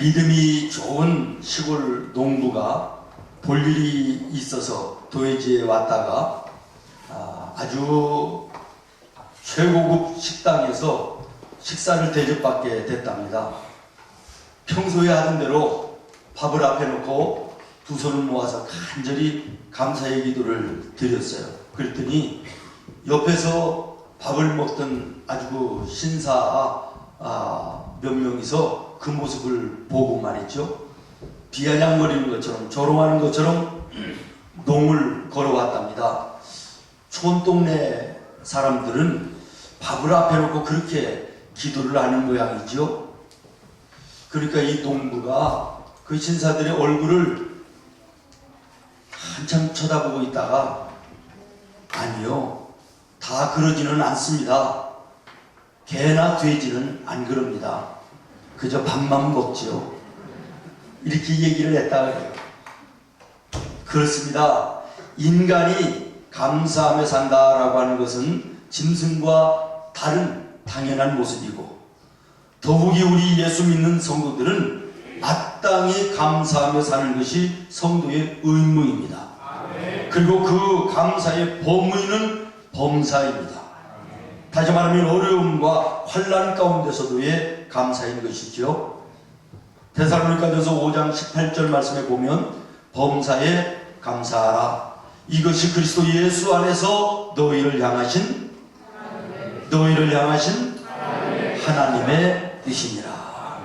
믿음이 좋은 시골 농부가 볼 일이 있어서 도회지에 왔다가 아주 최고급 식당에서 식사를 대접받게 됐답니다. 평소에 하던 대로 밥을 앞에 놓고 두 손을 모아서 간절히 감사의 기도를 드렸어요. 그랬더니 옆에서 밥을 먹던 아주 그 신사 몇 명이서 그 모습을 보고 말이죠. 비아냥거리는 것처럼 조롱하는 것처럼 농을 걸어왔답니다. 촌동네 사람들은 밥을 앞에 놓고 그렇게 기도를 하는 모양이죠. 그러니까 이 농부가 그 신사들의 얼굴을 한참 쳐다보고 있다가 아니요, 다 그러지는 않습니다. 개나 돼지는 안 그럽니다. 그저 밥만 먹지요. 이렇게 얘기를 했다 그래요. 그렇습니다. 인간이 감사하며 산다라고 하는 것은 짐승과 다른 당연한 모습이고, 더욱이 우리 예수 믿는 성도들은 마땅히 감사하며 사는 것이 성도의 의무입니다. 그리고 그 감사의 범의는 범사입니다. 다시 말하면 어려움과 환난 가운데서도의 감사인 것이죠. 데살로니가전서 5장 18절 말씀에 보면 범사에 감사하라. 이것이 그리스도 예수 안에서 너희를 향하신 하나님의 뜻이니라.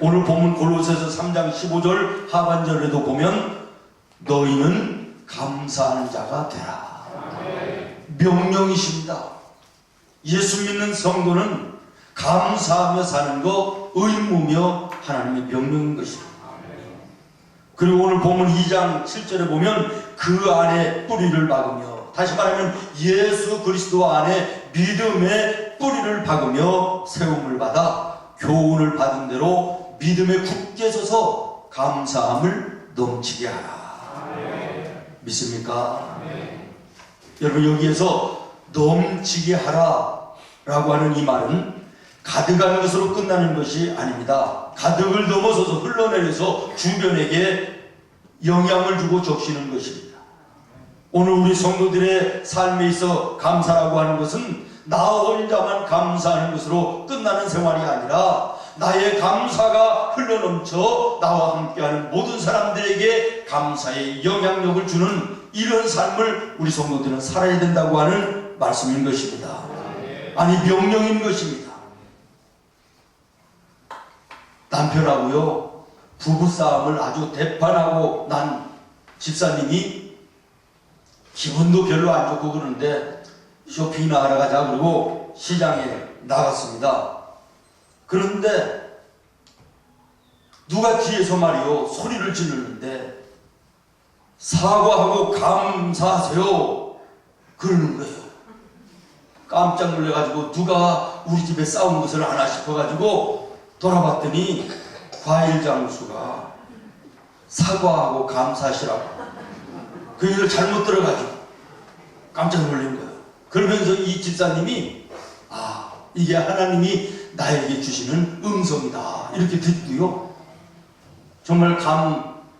오늘 본문 골로새서 3장 15절 하반절에도 보면 너희는 감사하는 자가 되라. 명령이십니다. 예수 믿는 성도는 감사하며 사는 거 의무며 하나님의 명령인 것입니다. 그리고 오늘 본문 2장 7절에 보면 그 안에 뿌리를 박으며, 다시 말하면 예수 그리스도 안에 믿음의 뿌리를 박으며 세움을 받아 교훈을 받은 대로 믿음에 굳게 서서 감사함을 넘치게 하라. 믿습니까? 여러분, 여기에서 넘치게 하라 라고 하는 이 말은 가득한 것으로 끝나는 것이 아닙니다. 가득을 넘어서서 흘러내려서 주변에게 영향을 주고 적시는 것입니다. 오늘 우리 성도들의 삶에 있어 감사라고 하는 것은 나 혼자만 감사하는 것으로 끝나는 생활이 아니라 나의 감사가 흘러넘쳐 나와 함께하는 모든 사람들에게 감사의 영향력을 주는 이런 삶을 우리 성도들은 살아야 된다고 하는 말씀인 것입니다. 아니, 명령인 것입니다. 남편하고요, 부부싸움을 아주 대판하고 난 집사님이 기분도 별로 안 좋고 그러는데 쇼핑이나 하러 가자 그러고 시장에 나갔습니다. 그런데 누가 뒤에서 말이요 소리를 지르는데 사과하고 감사하세요 그러는 거예요. 깜짝 놀래가지고 누가 우리 집에 싸운 것을 하나 싶어가지고 돌아봤더니 과일 장수가 사과하고 감사하시라고 그 얘기를 잘못 들어가지고 깜짝 놀란 거예요. 그러면서 이 집사님이 이게 하나님이 나에게 주시는 음성이다 이렇게 듣고요, 정말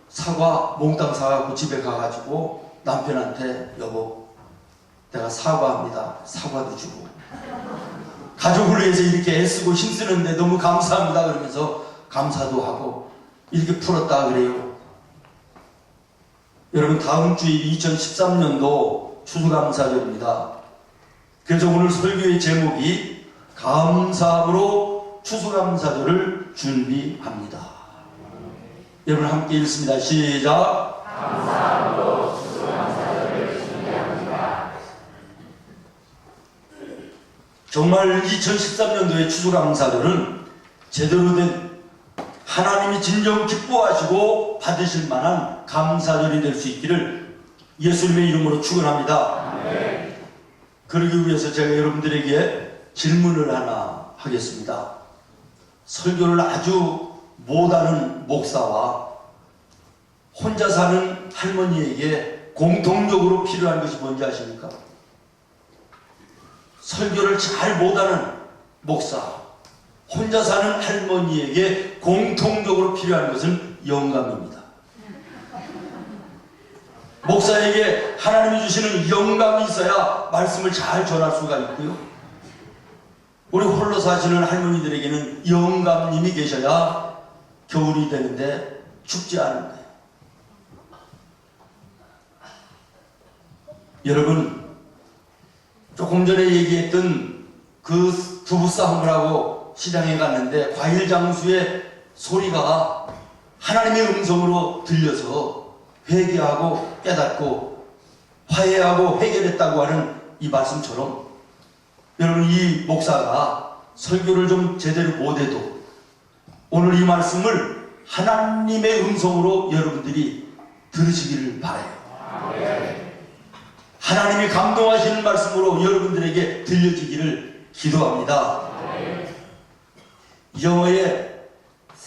사과 몽땅 사가고 집에 가가지고 남편한테 여보 내가 사과합니다 사과도 주고 가족을 위해서 이렇게 애쓰고 힘쓰는데 너무 감사합니다 그러면서 감사도 하고 이렇게 풀었다 그래요. 여러분, 다음 주이 2013년도 추수감사절입니다. 그래서 오늘 설교의 제목이 감사함으로 추수감사절을 준비합니다. 여러분 함께 읽습니다. 시작. 감사함으로 추수감사절을 준비합니다. 정말 2013년도의 추수감사절은 제대로 된 하나님이 진정 기뻐하시고 받으실 만한 감사절이 될 수 있기를 예수님의 이름으로 축원합니다. 그러기 위해서 제가 여러분들에게 질문을 하나 하겠습니다. 설교를 아주 못하는 목사와 혼자 사는 할머니에게 공통적으로 필요한 것이 뭔지 아십니까? 설교를 잘 못하는 목사, 혼자 사는 할머니에게 공통적으로 필요한 것은 영감입니다. 목사에게 하나님이 주시는 영감이 있어야 말씀을 잘 전할 수가 있고요. 우리 홀로 사시는 할머니들에게는 영감님이 계셔야 겨울이 되는데 춥지 않은 거예요. 여러분, 조금 전에 얘기했던 그 부부싸움을 하고 시장에 갔는데 과일 장수의 소리가 하나님의 음성으로 들려서 회개하고 깨닫고 화해하고 해결했다고 하는 이 말씀처럼, 여러분, 이 목사가 설교를 좀 제대로 못해도 오늘 이 말씀을 하나님의 음성으로 여러분들이 들으시기를 바라요. 하나님이 감동하시는 말씀으로 여러분들에게 들려지기를 기도합니다. 영어의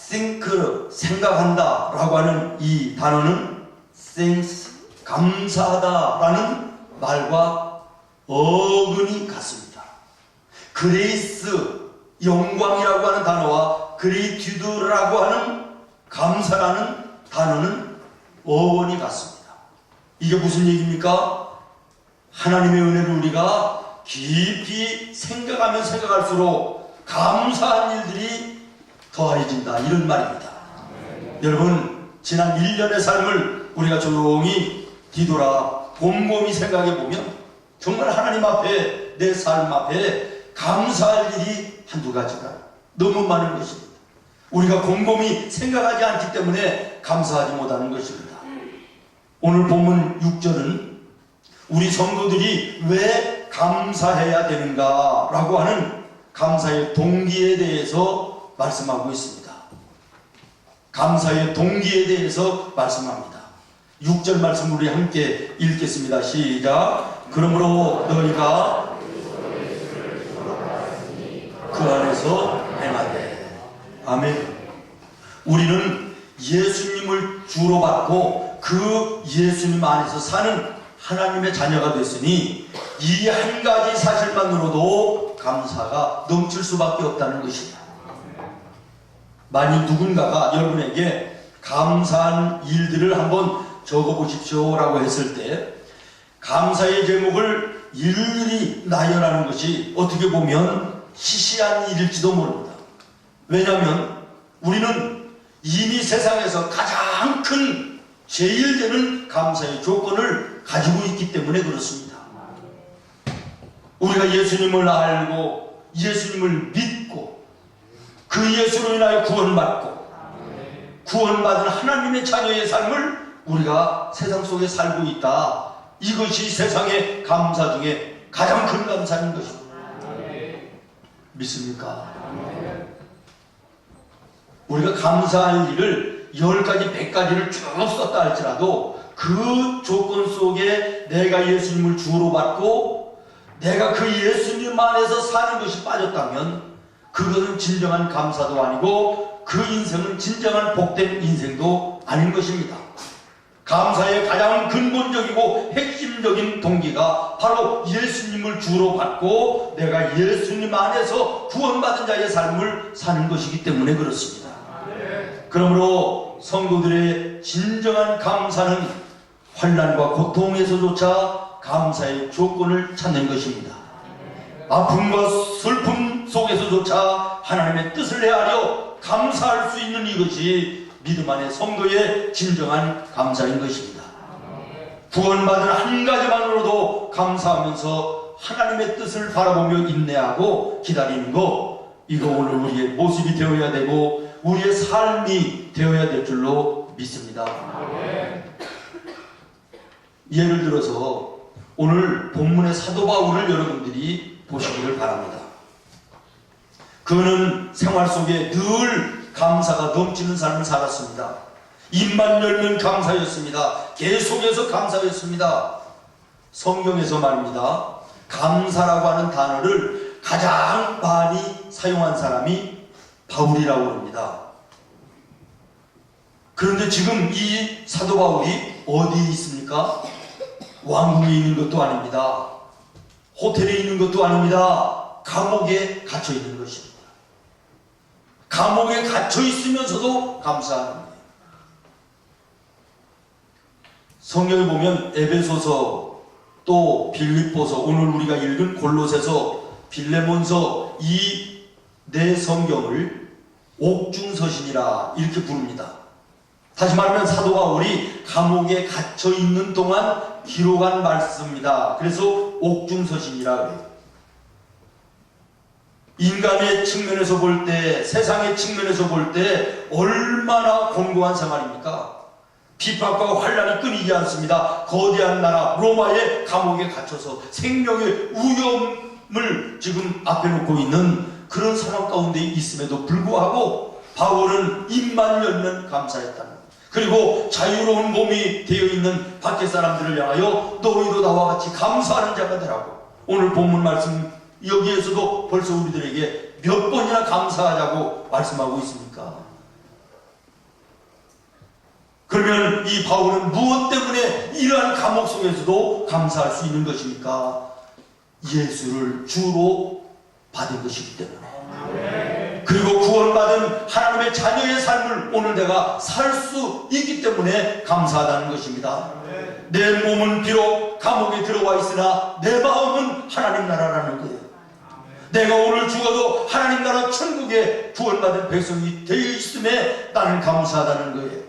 think, 생각한다 라고 하는 이 단어는 thanks, 감사하다 라는 말과 어근이 같습니다. 그레이스, 영광이라고 하는 단어와 그레이튜드라고 하는 감사라는 단어는 어원이 같습니다. 이게 무슨 얘기입니까? 하나님의 은혜를 우리가 깊이 생각하면 생각할수록 감사한 일들이 더해진다, 이런 말입니다. 여러분, 지난 1년의 삶을 우리가 조용히 뒤돌아 곰곰이 생각해 보면 정말 하나님 앞에, 내 삶 앞에 감사할 일이 한두 가지가 너무 많은 것입니다. 우리가 곰곰이 생각하지 않기 때문에 감사하지 못하는 것입니다. 오늘 본문 6절은 우리 성도들이 왜 감사해야 되는가 라고 하는 감사의 동기에 대해서 말씀하고 있습니다. 감사의 동기에 대해서 말씀합니다. 6절 말씀 우리 함께 읽겠습니다. 시작. 그러므로 너희가 그 안에서 행하되. 아멘. 우리는 예수님을 주로 받고 그 예수님 안에서 사는 하나님의 자녀가 됐으니 이 한 가지 사실만으로도 감사가 넘칠 수밖에 없다는 것입니다. 만일 누군가가 여러분에게 감사한 일들을 한번 적어보십시오 라고 했을 때 감사의 제목을 일일이 나열하는 것이 어떻게 보면 시시한 일일지도 모릅니다. 왜냐하면 우리는 이미 세상에서 가장 큰 제일 되는 감사의 조건을 가지고 있기 때문에 그렇습니다. 우리가 예수님을 알고 예수님을 믿고 그 예수로 인하여 구원받고 구원받은 하나님의 자녀의 삶을 우리가 세상 속에 살고 있다. 이것이 세상의 감사 중에 가장 큰 감사인 것입니다. 믿습니까? 우리가 감사할 일을 10가지, 100가지를 쭉 썼다 할지라도 그 조건 속에 내가 예수님을 주로 받고 내가 그 예수님 안에서 사는 것이 빠졌다면 그것은 진정한 감사도 아니고 그 인생은 진정한 복된 인생도 아닌 것입니다. 감사의 가장 근본적이고 핵심적인 동기가 바로 예수님을 주로 받고 내가 예수님 안에서 구원받은 자의 삶을 사는 것이기 때문에 그렇습니다. 그러므로 성도들의 진정한 감사는 환난과 고통에서조차 감사의 조건을 찾는 것입니다. 아픔과 슬픔 속에서조차 하나님의 뜻을 헤아려 감사할 수 있는 이것이 믿음 안의 성도의 진정한 감사인 것입니다. 구원받은 한 가지만으로도 감사하면서 하나님의 뜻을 바라보며 인내하고 기다리는 것, 이거 오늘 우리의 모습이 되어야 되고 우리의 삶이 되어야 될 줄로 믿습니다. 예를 들어서 오늘 본문의 사도 바울을 여러분들이 보시기를 바랍니다. 그는 생활 속에 늘 감사가 넘치는 삶을 살았습니다. 입만 열면 감사였습니다. 계속해서 감사였습니다. 성경에서 말입니다. 감사라고 하는 단어를 가장 많이 사용한 사람이 바울이라고 합니다. 그런데 지금 이 사도 바울이 어디에 있습니까? 왕궁에 있는 것도 아닙니다. 호텔에 있는 것도 아닙니다. 감옥에 갇혀 있는 것입니다. 감옥에 갇혀 있으면서도 감사하는 거예요. 성경에 보면 에베소서, 또 빌립보서, 오늘 우리가 읽은 골로새서, 빌레몬서, 이 네 성경을 옥중서신이라 이렇게 부릅니다. 다시 말하면 사도가 우리 감옥에 갇혀 있는 동안 기록한 말씀입니다. 그래서 옥중서신이라 그래요. 인간의 측면에서 볼 때, 세상의 측면에서 볼 때 얼마나 곤고한 생활입니까? 비판과 환란이 끊이지 않습니다. 거대한 나라 로마의 감옥에 갇혀서 생명의 위험을 지금 앞에 놓고 있는 그런 상황 가운데 있음에도 불구하고 바울은 입만 열면 감사했다는 것. 그리고 자유로운 몸이 되어 있는 밖의 사람들을 향하여 너희도 나와 같이 감사하는 자가 되라고. 오늘 본문 말씀 여기에서도 벌써 우리들에게 몇 번이나 감사하자고 말씀하고 있습니까? 그러면 이 바울은 무엇 때문에 이러한 감옥 속에서도 감사할 수 있는 것입니까? 예수를 주로 받은 것이기 때문에, 그리고 구원받은 하나님의 자녀의 삶을 오늘 내가 살 수 있기 때문에 감사하다는 것입니다. 내 몸은 비록 감옥에 들어와 있으나 내 마음은 하나님 나라라는 거예요. 내가 오늘 죽어도 하나님 나라 천국에 구원받은 백성이 되어 있음에 나는 감사하다는 거예요.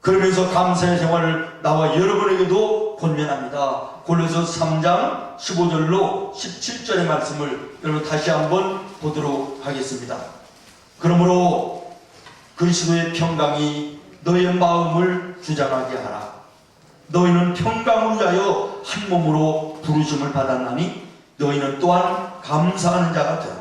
그러면서 감사의 생활을 나와 여러분에게도 권면합니다. 골로새서 3장 15절로 17절의 말씀을 여러분 다시 한번 보도록 하겠습니다. 그러므로 그리스도의 평강이 너의 마음을 주장하게 하라. 너희는 평강을 위하여 한 몸으로 부르심을 받았나니 너희는 또한 감사하는 자가 되라.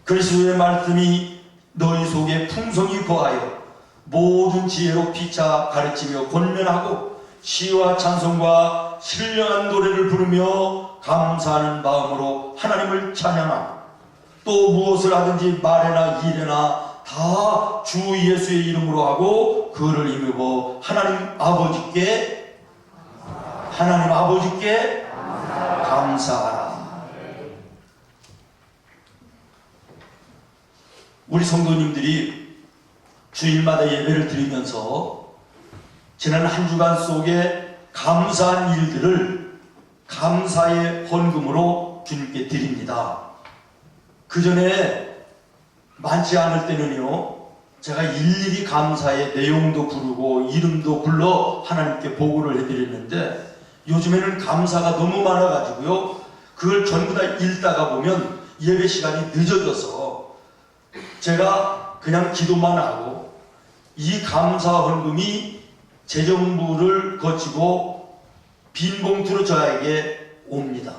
그리스도의 말씀이 너희 속에 풍성히 거하여 모든 지혜로 피차 가르치며 권면하고 시와 찬송과 신령한 노래를 부르며 감사하는 마음으로 하나님을 찬양하고 또 무엇을 하든지 말에나 일에나 다 주 예수의 이름으로 하고 그를 힘입어 하나님 아버지께 감사하라. 우리 성도님들이 주일마다 예배를 드리면서 지난 한 주간 속에 감사한 일들을 감사의 헌금으로 주님께 드립니다. 그 전에 많지 않을 때는요, 제가 일일이 감사의 내용도 부르고 이름도 불러 하나님께 보고를 해드렸는데, 요즘에는 감사가 너무 많아가지고요, 그걸 전부 다 읽다가 보면 예배 시간이 늦어져서 제가 그냥 기도만 하고 이 감사 헌금이 재정부를 거치고 빈 봉투로 저에게 옵니다.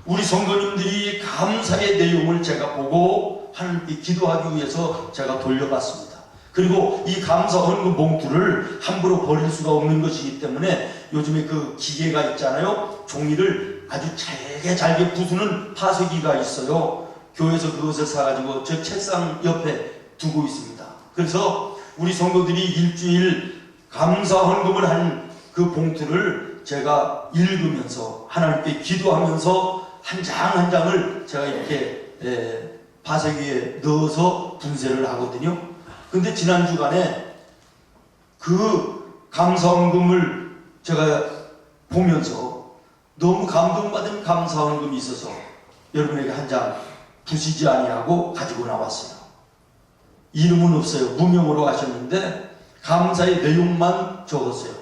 우리 성도님들이 감사의 내용을 제가 보고 하나님께 기도하기 위해서 제가 돌려봤습니다. 그리고 이 감사 헌금 봉투를 함부로 버릴 수가 없는 것이기 때문에 요즘에 그 기계가 있잖아요. 종이를 아주 잘게 부수는 파쇄기가 있어요. 교회에서 그것을 사가지고 저 책상 옆에 두고 있습니다. 그래서 우리 성도들이 일주일 감사 헌금을 한 그 봉투를 제가 읽으면서 하나님께 기도하면서 한 장 한 장을 제가 이렇게 파쇄기에 넣어서 분쇄를 하거든요. 근데 지난 주간에 그 감사 헌금을 제가 보면서 너무 감동받은 감사 헌금이 있어서 여러분에게 한 장 부시지 아니하고 가지고 나왔어요. 이름은 없어요. 무명으로 하셨는데 감사의 내용만 적었어요.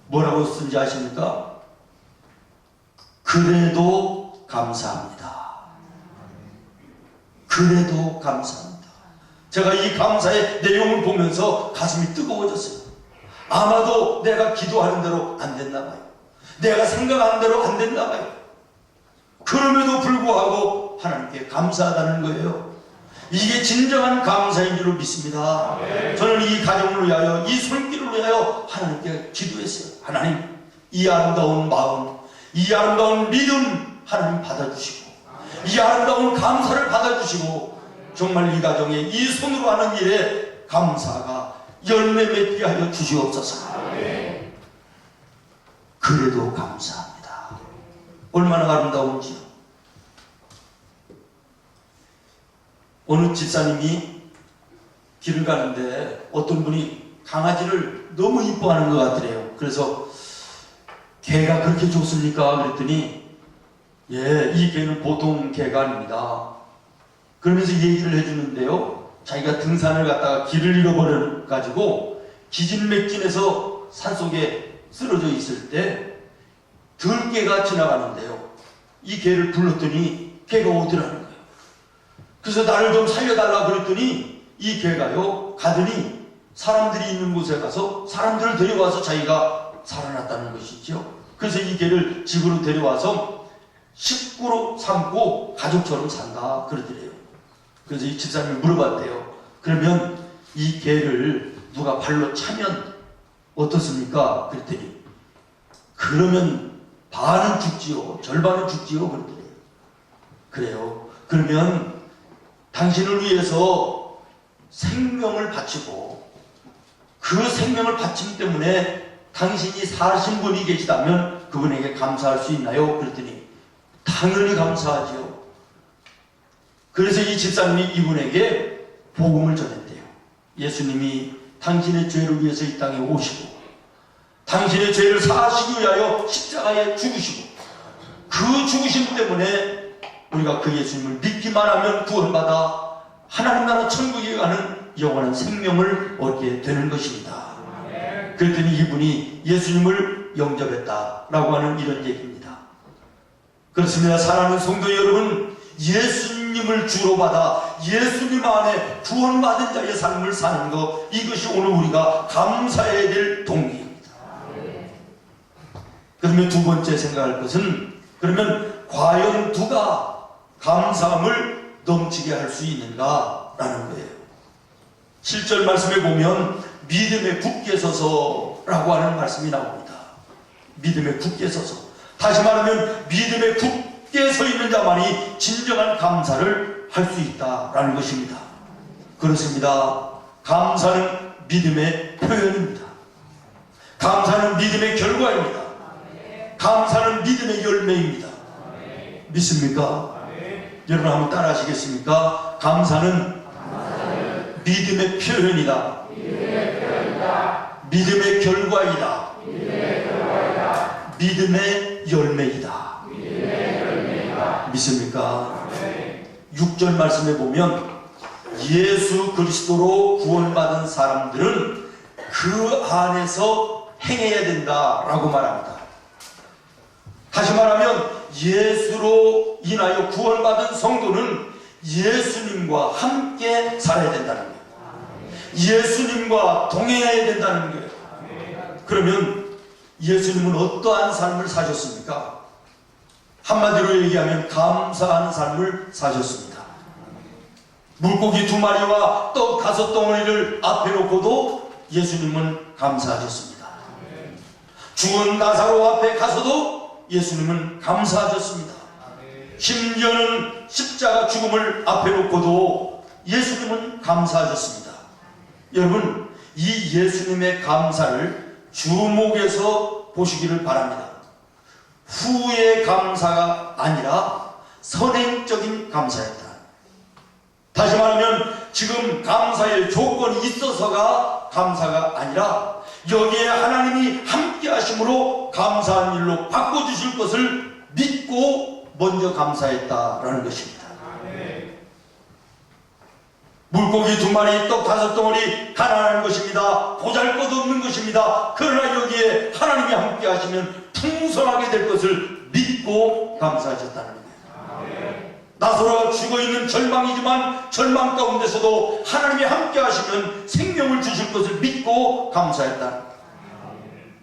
뭐라고 쓴지 아십니까? 그래도 감사합니다. 그래도 감사합니다. 제가 이 감사의 내용을 보면서 가슴이 뜨거워졌어요. 아마도 내가 기도하는 대로 안 됐나 봐요. 내가 생각하는 대로 안 됐나 봐요. 그럼에도 불구하고 하나님께 감사하다는 거예요. 이게 진정한 감사인 줄로 믿습니다. 저는 이 가정을 위하여, 이 손길을 위하여 하나님께 기도했어요. 하나님, 이 아름다운 마음, 이 아름다운 믿음 하나님 받아주시고, 이 아름다운 감사를 받아주시고, 정말 이 가정에 이 손으로 하는 일에 감사가 열매 맺게 하여 주시옵소서. 그래도 감사합니다. 얼마나 아름다운지요. 어느 집사님이 길을 가는데 어떤 분이 강아지를 너무 이뻐하는 것 같더래요. 그래서 개가 그렇게 좋습니까? 그랬더니 예, 이 개는 보통 개가 아닙니다. 그러면서 얘기를 해주는데요. 자기가 등산을 갔다가 길을 잃어버려가지고 기진맥진해서 산속에 쓰러져 있을 때 들개가 지나가는데요. 이 개를 불렀더니 개가 오더라는 거예요. 그래서 나를 좀 살려달라 그랬더니 이 개가요 가더니 사람들이 있는 곳에 가서 사람들을 데려와서 자기가 살아났다는 것이죠. 그래서 이 개를 집으로 데려와서 식구로 삼고 가족처럼 산다 그러더래요. 그래서 이 집사님이 물어봤대요. 그러면 이 개를 누가 발로 차면 어떻습니까? 그랬더니 그러면 반은 죽지요 절반은 죽지요 그러더래요. 그래요. 그러면 당신을 위해서 생명을 바치고 그 생명을 바침 때문에 당신이 사신 분이 계시다면 그분에게 감사할 수 있나요? 그랬더니 당연히 감사하지요. 그래서 이 집사님이 이분에게 복음을 전했대요. 예수님이 당신의 죄를 위해서 이 땅에 오시고 당신의 죄를 사하시기 위하여 십자가에 죽으시고 그 죽으심 때문에 우리가 그 예수님을 믿기만 하면 구원받아 하나님 나라 천국에 가는 영원한 생명을 얻게 되는 것입니다. 그랬더니 이분이 예수님을 영접했다라고 하는 이런 얘기입니다. 그렇습니다. 사랑하는 성도 여러분, 예수님을 주로 받아 예수님 안에 구원받은 자의 삶을 사는 것, 이것이 오늘 우리가 감사해야 될 동기입니다. 그러면 두 번째 생각할 것은, 그러면 과연 누가 감사함을 넘치게 할 수 있는가라는 거예요. 7절 말씀에 보면 믿음에 굳게 서서라고 하는 말씀이 나옵니다. 믿음에 굳게 서서. 다시 말하면 믿음에 굳게 서 있는 자만이 진정한 감사를 할 수 있다라는 것입니다. 그렇습니다. 감사는 믿음의 표현입니다. 감사는 믿음의 결과입니다. 감사는 믿음의 열매입니다. 믿습니까? 여러분 한번 따라 하시겠습니까? 감사는 믿음의 표현이다. 믿음의 결과이다. 믿음의 열매이다. 믿습니까? 6절 말씀에 보면 예수 그리스도로 구원받은 사람들은 그 안에서 행해야 된다라고 말합니다. 다시 말하면 예수로 인하여 구원받은 성도는 예수님과 함께 살아야 된다는 거예요. 예수님과 동행해야 된다는 거예요. 그러면 예수님은 어떠한 삶을 사셨습니까? 한마디로 얘기하면 감사하는 삶을 사셨습니다. 물고기 2마리와 떡 5덩어리를 앞에 놓고도 예수님은 감사하셨습니다. 죽은 나사로 앞에 가서도 예수님은 감사하셨습니다. 심지어는 십자가 죽음을 앞에 놓고도 예수님은 감사하셨습니다. 여러분, 이 예수님의 감사를 주목해서 보시기를 바랍니다. 후의 감사가 아니라 선행적인 감사였다. 다시 말하면 지금 감사의 조건이 있어서가 감사가 아니라 여기에 하나님이 함께 하심으로 감사한 일로 바꿔주실 것을 믿고 먼저 감사했다라는 것입니다. 물고기 2마리, 떡 5덩어리 가난한 것입니다. 보잘것없는 것입니다. 그러나 여기에 하나님이 함께 하시면 풍성하게 될 것을 믿고 감사하셨다는 거예요. 나사로가 죽어있는 절망이지만 절망 가운데서도 하나님이 함께 하시면 생명을 주실 것을 믿고 감사했다는 거예요.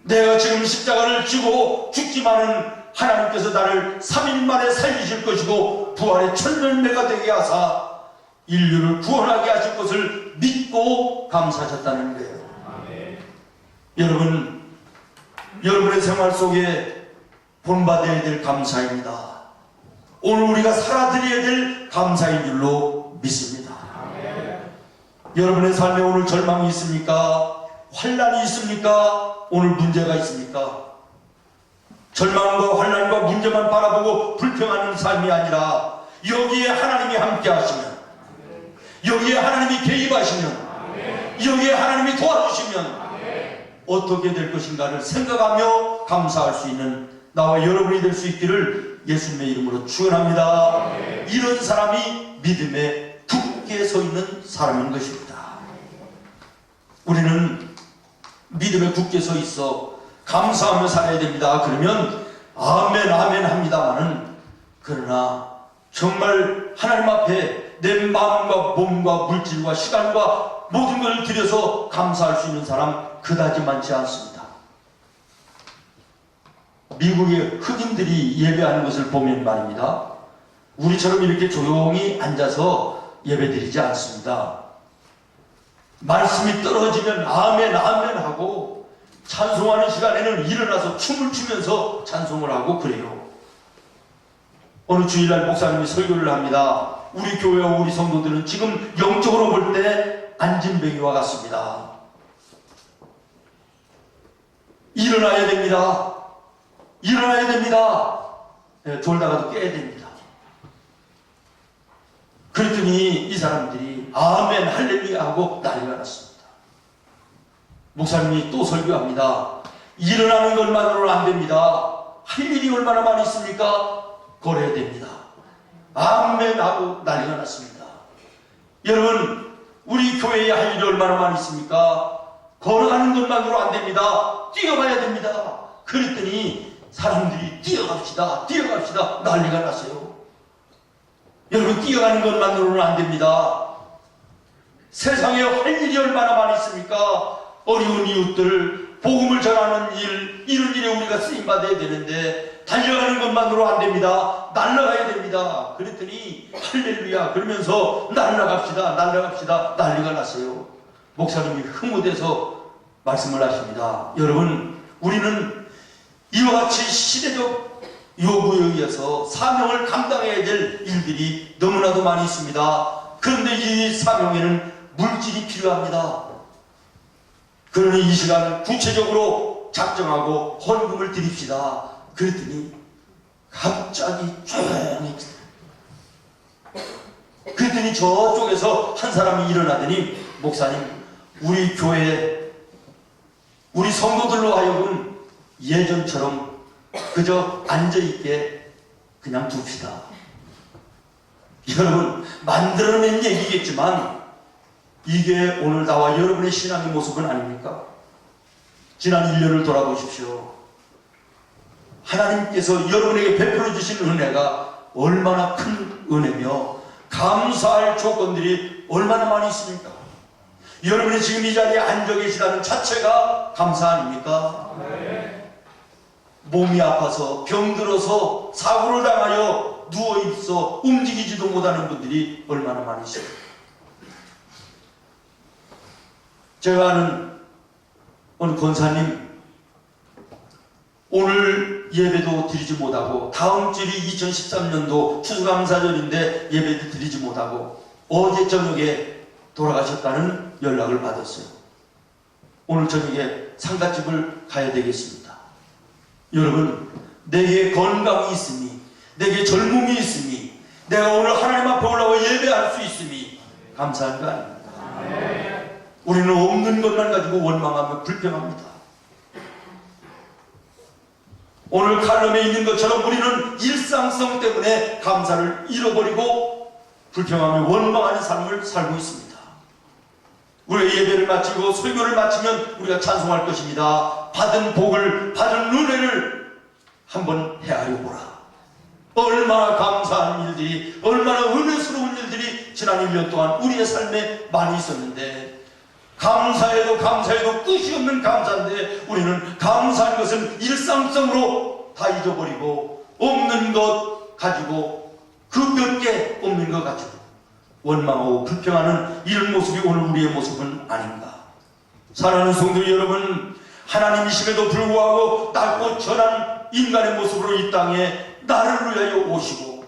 내가 지금 십자가를 지고 죽지만은 하나님께서 나를 3일 만에 살리실 것이고 부활의 천년매가 되게 하사 인류를 구원하게 하실 것을 믿고 감사하셨다는 거예요. 여러분, 여러분의 생활 속에 본받아야 될 감사입니다. 오늘 우리가 살아드려야 될 감사인 줄로 믿습니다. 여러분의 삶에 오늘 절망이 있습니까? 환난이 있습니까? 오늘 문제가 있습니까? 절망과 환난과 문제만 바라보고 불평하는 삶이 아니라 여기에 하나님이 함께 하시면 여기에 하나님이 개입하시면, 여기에 하나님이 도와주시면 어떻게 될 것인가를 생각하며 감사할 수 있는 나와 여러분이 될 수 있기를 예수님의 이름으로 축원합니다. 이런 사람이 믿음에 굳게 서 있는 사람인 것입니다. 우리는 믿음에 굳게 서 있어 감사하며 살아야 됩니다. 그러면 아멘 아멘 합니다마는, 그러나 정말 하나님 앞에 내 마음과 몸과 물질과 시간과 모든 걸 들여서 감사할 수 있는 사람 그다지 많지 않습니다. 미국의 흑인들이 예배하는 것을 보면 말입니다, 우리처럼 이렇게 조용히 앉아서 예배드리지 않습니다. 말씀이 떨어지면 아멘 아멘 하고, 찬송하는 시간에는 일어나서 춤을 추면서 찬송을 하고 그래요. 어느 주일날 목사님이 설교를 합니다. 우리 교회와 우리 성도들은 지금 영적으로 볼 때 안진뱅이와 같습니다. 일어나야 됩니다. 일어나야 됩니다. 졸다가도 깨야 됩니다. 그랬더니 이 사람들이 아멘 할렐루야 하고 난리가 났습니다. 목사님이 또 설교합니다. 일어나는 것만으로는 안 됩니다. 할 일이 얼마나 많이 있습니까? 걸어야 됩니다. 아멘 하고 난리가 났습니다. 여러분, 우리 교회에 할 일이 얼마나 많이 있습니까? 걸어가는 것만으로 안 됩니다. 뛰어가야 됩니다. 그랬더니 사람들이 뛰어갑시다 뛰어갑시다 난리가 났어요. 여러분, 뛰어가는 것만으로는 안 됩니다. 세상에 할 일이 얼마나 많이 있습니까? 어려운 이웃들, 복음을 전하는 일, 이런 일에 우리가 쓰임받아야 되는데 달려가는 것만으로 안 됩니다. 날아가야 됩니다. 그랬더니 할렐루야 그러면서 날아갑시다 난리가 났어요. 목사님이 흐뭇해서 말씀을 하십니다. 여러분, 우리는 이와 같이 시대적 요구에 의해서 사명을 감당해야 될 일들이 너무나도 많이 있습니다. 그런데 이 사명에는 물질이 필요합니다. 그러니 이 시간 구체적으로 작정하고 헌금을 드립시다. 그랬더니 갑자기 조용히, 그랬더니 저쪽에서 한 사람이 일어나더니, 목사님, 우리 교회에 우리 성도들로 하여금 예전처럼 그저 앉아있게 그냥 둡시다. 여러분, 만들어낸 얘기겠지만 이게 오늘 나와 여러분의 신앙의 모습은 아닙니까? 지난 1년을 돌아보십시오. 하나님께서 여러분에게 베풀어 주신 은혜가 얼마나 큰 은혜며 감사할 조건들이 얼마나 많이 있습니까? 여러분이 지금 이 자리에 앉아 계시다는 자체가 감사 아닙니까? 네. 몸이 아파서 병들어서 사고를 당하여 누워있어 움직이지도 못하는 분들이 얼마나 많으십니까? 제가 아는 어느 권사님, 오늘 예배도 드리지 못하고 다음 주일이 2013년도 추수감사절인데 예배도 드리지 못하고 어제 저녁에 돌아가셨다는 연락을 받았어요. 오늘 저녁에 상가집을 가야 되겠습니다. 여러분, 내게 건강이 있으니, 내게 젊음이 있으니, 내가 오늘 하나님 앞에 올라와 예배할 수 있으니 감사한 거 아닙니까? 우리는 없는 것만 가지고 원망하며 불평합니다. 오늘 칼럼에 있는 것처럼 우리는 일상성 때문에 감사를 잃어버리고 불평하며 원망하는 삶을 살고 있습니다. 우리가 예배를 마치고 설교를 마치면 우리가 찬송할 것입니다. 받은 복을, 받은 은혜를 한번 헤아려 보라. 얼마나 감사한 일들이, 얼마나 은혜스러운 일들이 지난 1년 동안 우리의 삶에 많이 있었는데, 감사해도 끝이 없는 감사인데 우리는 감사한 것은 일상성으로 다 잊어버리고 없는 것 가지고, 그 몇 개 없는 것 가지고 원망하고 불평하는 이런 모습이 오늘 우리의 모습은 아닌가. 사랑하는 성도 여러분, 하나님이심에도 불구하고 낮고 천한 인간의 모습으로 이 땅에 나를 위하여 오시고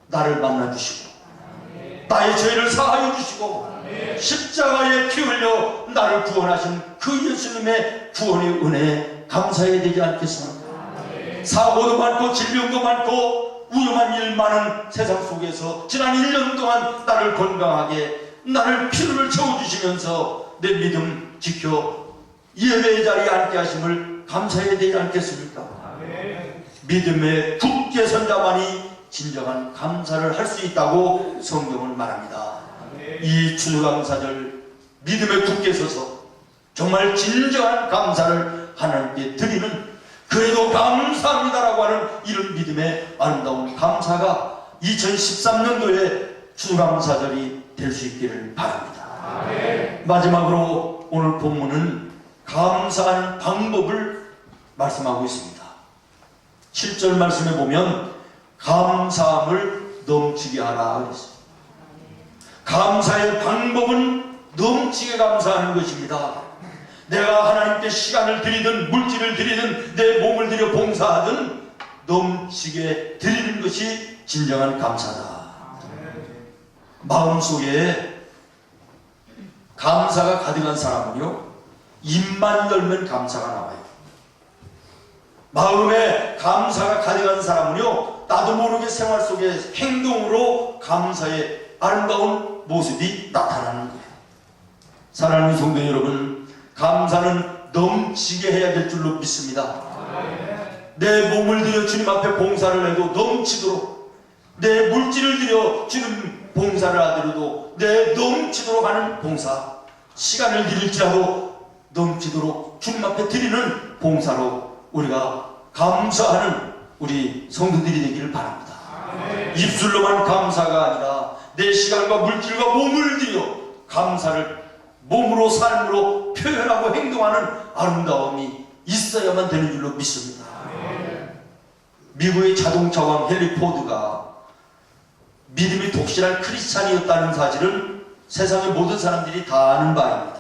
나를 만나주시고 나의 죄를 사하여 주시고 십자가에 피 흘려 나를 구원하신 그 예수님의 구원의 은혜에 감사해야 되지 않겠습니까? 사고도 많고 질병도 많고 위험한 일 많은 세상 속에서 지난 1년 동안 나를 건강하게 나를 피로를 채워주시면서 내 믿음 지켜 예배의 자리에 앉게 하심을 감사해야 되지 않겠습니까? 믿음에 굳게 선 자만이 진정한 감사를 할 수 있다고 성경은 말합니다. 이 추수감사절 믿음에 굳게 서서 정말 진정한 감사를 하나님께 드리는, 그래도 감사합니다라고 하는 이런 믿음의 아름다운 감사가 2013년도에 추수감사절이 될 수 있기를 바랍니다. 마지막으로 오늘 본문은 감사하는 방법을 말씀하고 있습니다. 7절 말씀에 보면 감사함을 넘치게 하라 그랬어요. 감사의 방법은 넘치게 감사하는 것입니다. 내가 하나님께 시간을 드리든 물질을 드리든 내 몸을 들여 봉사하든 넘치게 드리는 것이 진정한 감사다. 마음속에 감사가 가득한 사람은요, 입만 열면 감사가 나와요. 마음에 감사가 가득한 사람은요, 나도 모르게 생활 속에 행동으로 감사의 아름다운 모습이 나타나는 거예요. 사랑하는 성도 여러분, 감사는 넘치게 해야 될 줄로 믿습니다. 내 몸을 들여 주님 앞에 봉사를 해도 넘치도록, 내 물질을 들여 주님 봉사를 하더라도 내 넘치도록 하는 봉사, 시간을 드릴지라도 넘치도록 주님 앞에 드리는 봉사로 우리가 감사하는 우리 성도들이 되기를 바랍니다. 입술로만 감사가 아니라 내 시간과 물질과 몸을 들여 감사를 몸으로 삶으로 표현하고 행동하는 아름다움이 있어야만 되는 줄로 믿습니다. 미국의 자동차왕 헨리 포드가 믿음이 독실한 크리스찬이었다는 사실은 세상의 모든 사람들이 다 아는 바입니다.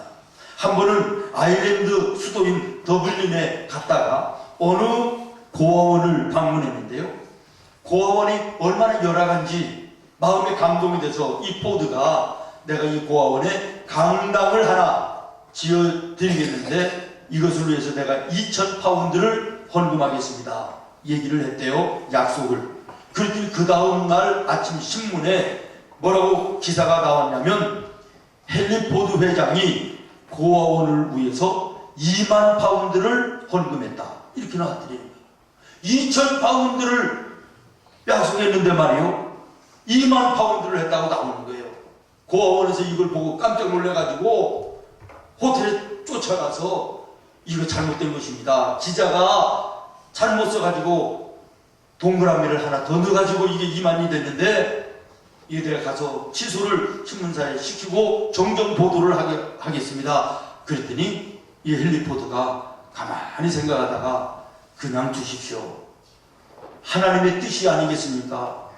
한 번은 아일랜드 수도인 더블린에 갔다가 어느 고아원을 방문했는데요, 고아원이 얼마나 열악한지 마음에 감동이 돼서 이 포드가 내가 이 고아원에 강당을 하나 지어드리겠는데 이것을 위해서 내가 2,000파운드를 헌금하겠습니다 얘기를 했대요. 약속을. 그랬더니 그 다음날 아침 신문에 뭐라고 기사가 나왔냐면 헨리 포드 회장이 고아원을 위해서 2만 파운드를 헌금했다 이렇게 나왔더래요. 2,000파운드를 약속했는데 말이요, 2만 파운드를 했다고 나오는 거예요. 고아원에서 이걸 보고 깜짝 놀래가지고 호텔에 쫓아가서 이거 잘못된 것입니다, 기자가 잘못 써가지고 동그라미를 하나 더 넣어가지고 이게 2만이 됐는데 이게 내가 가서 취소를 신문사에 시키고 정정 보도를 하겠습니다. 그랬더니 이 헨리 포드가 가만히 생각하다가 그냥 두십시오, 하나님의 뜻이 아니겠습니까?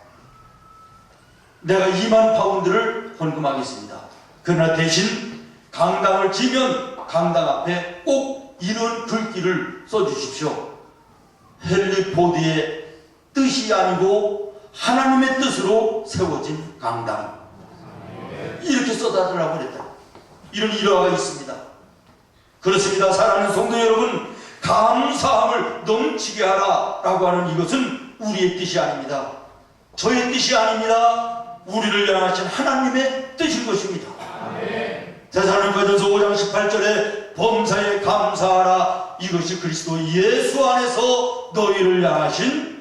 내가 2만 파운드를 헌금하겠습니다. 그러나 대신 강당을 지면 강당 앞에 꼭 이런 글귀를 써주십시오. 헨리 포드의 뜻이 아니고 하나님의 뜻으로 세워진 강당, 이렇게 써달라고 그랬다. 이런 일화가 있습니다. 그렇습니다. 사랑하는 성도 여러분, 감사함을 넘치게 하라 라고 하는 이것은 우리의 뜻이 아닙니다. 저의 뜻이 아닙니다. 우리를 향하신 하나님의 뜻인 것입니다. 데살로니가전서 5장 18절에 범사에 감사하라, 이것이 그리스도 예수 안에서 너희를 향하신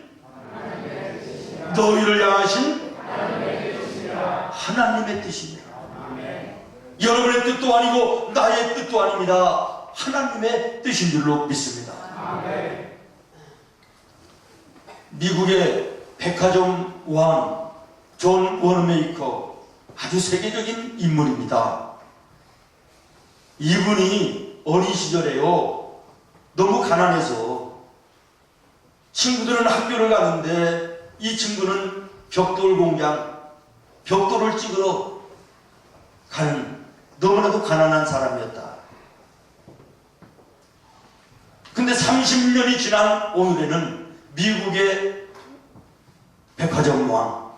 하나님의 뜻입니다. 여러분의 뜻도 아니고 나의 뜻도 아닙니다. 하나님의 뜻인 줄로 믿습니다. 미국의 백화점 왕 존 워너메이커, 아주 세계적인 인물입니다. 이분이 어린 시절에요, 너무 가난해서 친구들은 학교를 가는데 이 친구는 벽돌 공장, 벽돌을 찍으러 가는 너무나도 가난한 사람이었다. 근데 30년이 지난 오늘에는 미국의 백화점 왕,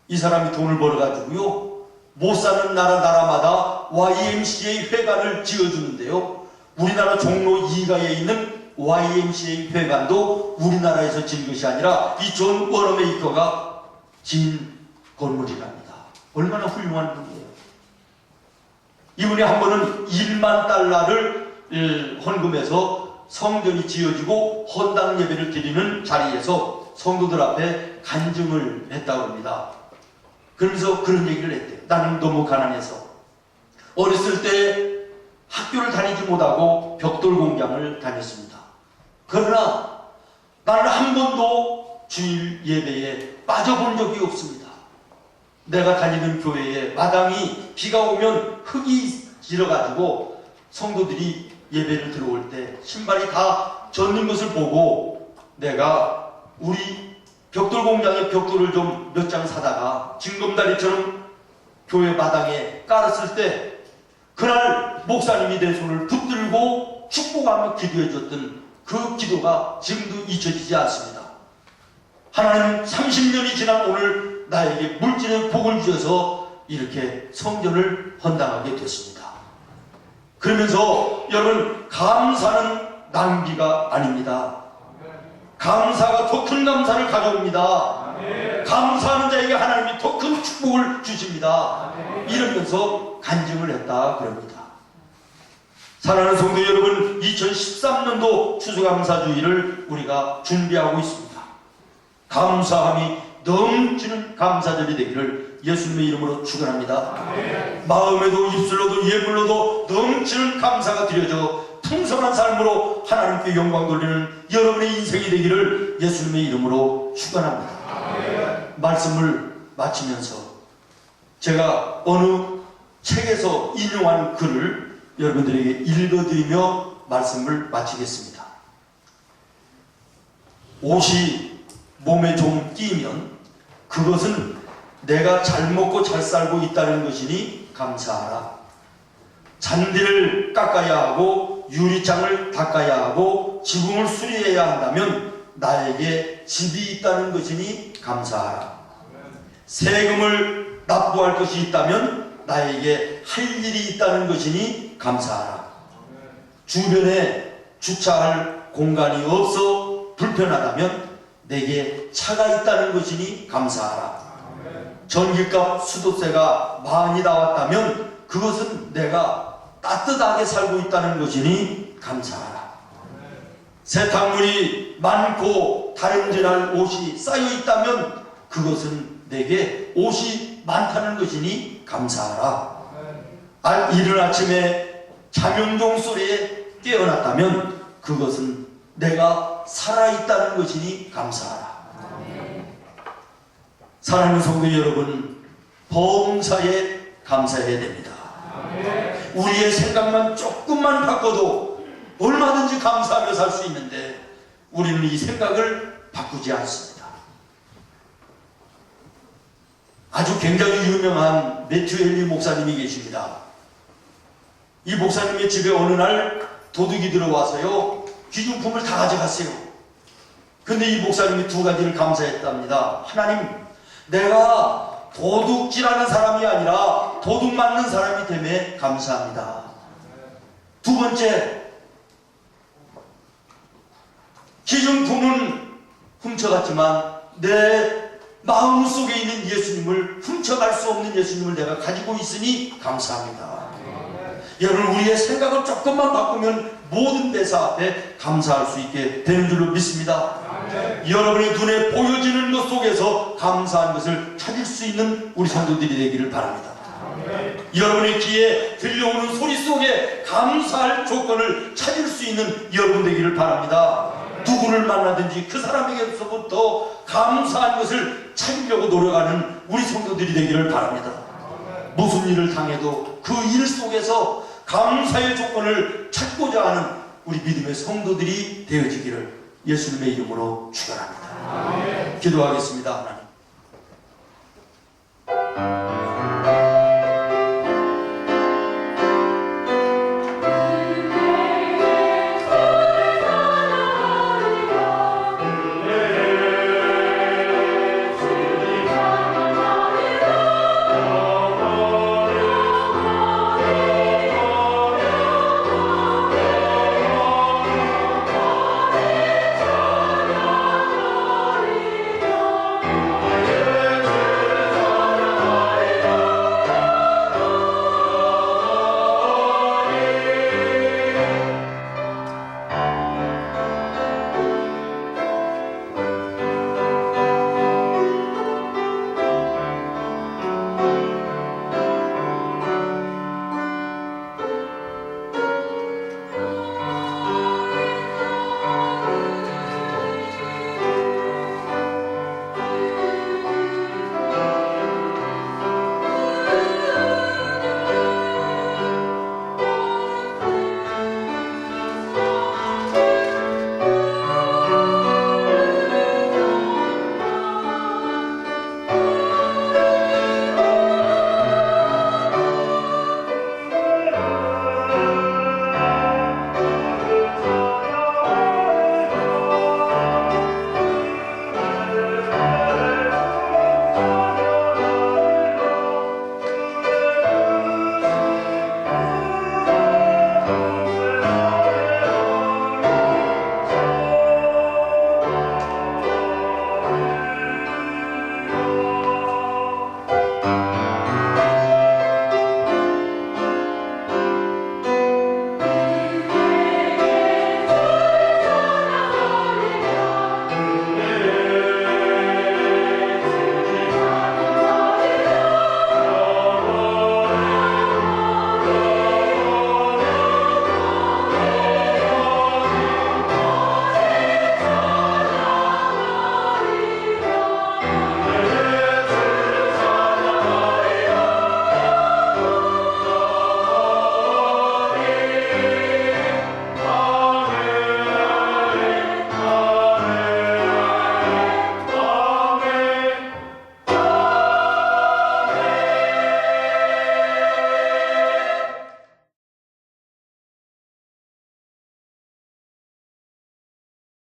이 사람이 돈을 벌어가지고요, 못 사는 나라마다 YMCA 회관을 지어주는데요, 우리나라 종로 2가에 있는 YMCA 회관도 우리나라에서 지은 것이 아니라 이 존 워너메이커가 지은 건물이랍니다. 얼마나 훌륭한 분이에요. 이분이 한 번은 1만 달러를 헌금해서 성전이 지어지고 헌당 예배를 드리는 자리에서 성도들 앞에 간증을 했다고 합니다. 그러면서 그런 얘기를 했대요. 나는 너무 가난해서 어렸을 때 학교를 다니지 못하고 벽돌 공장을 다녔습니다. 그러나 나는 한 번도 주일 예배에 빠져본 적이 없습니다. 내가 다니는 교회에 마당이 비가 오면 흙이 질어가지고 성도들이 예배를 들어올 때 신발이 다 젖는 것을 보고 내가 우리 벽돌 공장에 벽돌을 좀 몇 장 사다가 징검다리처럼 교회 마당에 깔았을 때 그날 목사님이 내 손을 붙들고 축복하며 기도해 줬던 그 기도가 지금도 잊혀지지 않습니다. 하나님 30년이 지난 오늘 나에게 물질의 복을 주셔서 이렇게 성전을 헌당하게 됐습니다. 그러면서 여러분, 감사는 낭비가 아닙니다. 감사가 더 큰 감사를 가져옵니다. 감사하는 자에게 하나님이 더 큰 축복을 주십니다. 이러면서 간증을 했다 그럽니다. 사랑하는 성도 여러분, 2013년도 추수감사주의를 우리가 준비하고 있습니다. 감사함이 넘치는 감사절이 되기를 예수님의 이름으로 축원합니다. 마음에도 입술로도 예물로도 넘치는 감사가 드려져 풍성한 삶으로 하나님께 영광 돌리는 여러분의 인생이 되기를 예수님의 이름으로 축원합니다. 말씀을 마치면서 제가 어느 책에서 인용한 글을 여러분들에게 읽어드리며 말씀을 마치겠습니다. 옷이 몸에 좀 끼면 그것은 내가 잘 먹고 잘 살고 있다는 것이니 감사하라. 잔디를 깎아야 하고 유리창을 닦아야 하고 지붕을 수리해야 한다면 나에게 집이 있다는 것이니 감사하라. 세금을 납부할 것이 있다면 나에게 할 일이 있다는 것이니 감사하라. 주변에 주차할 공간이 없어 불편하다면 내게 차가 있다는 것이니 감사하라. 전기값 수도세가 많이 나왔다면 그것은 내가 따뜻하게 살고 있다는 것이니 감사하라. 세탁물이 많고 다림질할 옷이 쌓여 있다면 그것은 내게 옷이 많다는 것이니 감사하라. 이른 아침에 자명종 소리에 깨어났다면 그것은 내가 살아있다는 것이니 감사하라. 사랑하는 성도 여러분, 범사에 감사해야 됩니다. 우리의 생각만 조금만 바꿔도 얼마든지 감사하며 살 수 있는데 우리는 이 생각을 바꾸지 않습니다. 아주 굉장히 유명한 매튜 헨리 목사님이 계십니다. 이 목사님의 집에 어느 날 도둑이 들어와서요, 귀중품을 다 가져갔어요. 근데 이 목사님이 두 가지를 감사했답니다. 하나님, 내가 도둑질하는 사람이 아니라 도둑 맞는 사람이 됨에 감사합니다. 두 번째, 기중품은 훔쳐갔지만 내 마음속에 있는 예수님을, 훔쳐갈 수 없는 예수님을 내가 가지고 있으니 감사합니다. 여러분, 우리의 생각을 조금만 바꾸면 모든 대사 앞에 감사할 수 있게 되는 줄로 믿습니다. 여러분의 눈에 보여지는 것 속에서 감사한 것을 찾을 수 있는 우리 성도들이 되기를 바랍니다. 여러분의 귀에 들려오는 소리 속에 감사할 조건을 찾을 수 있는 여러분 되기를 바랍니다. 누구를 만나든지 그 사람에게서부터 감사한 것을 찾으려고 노력하는 우리 성도들이 되기를 바랍니다. 무슨 일을 당해도 그 일 속에서 감사의 조건을 찾고자 하는 우리 믿음의 성도들이 되어지기를 예수님의 이름으로 축원합니다. 기도하겠습니다.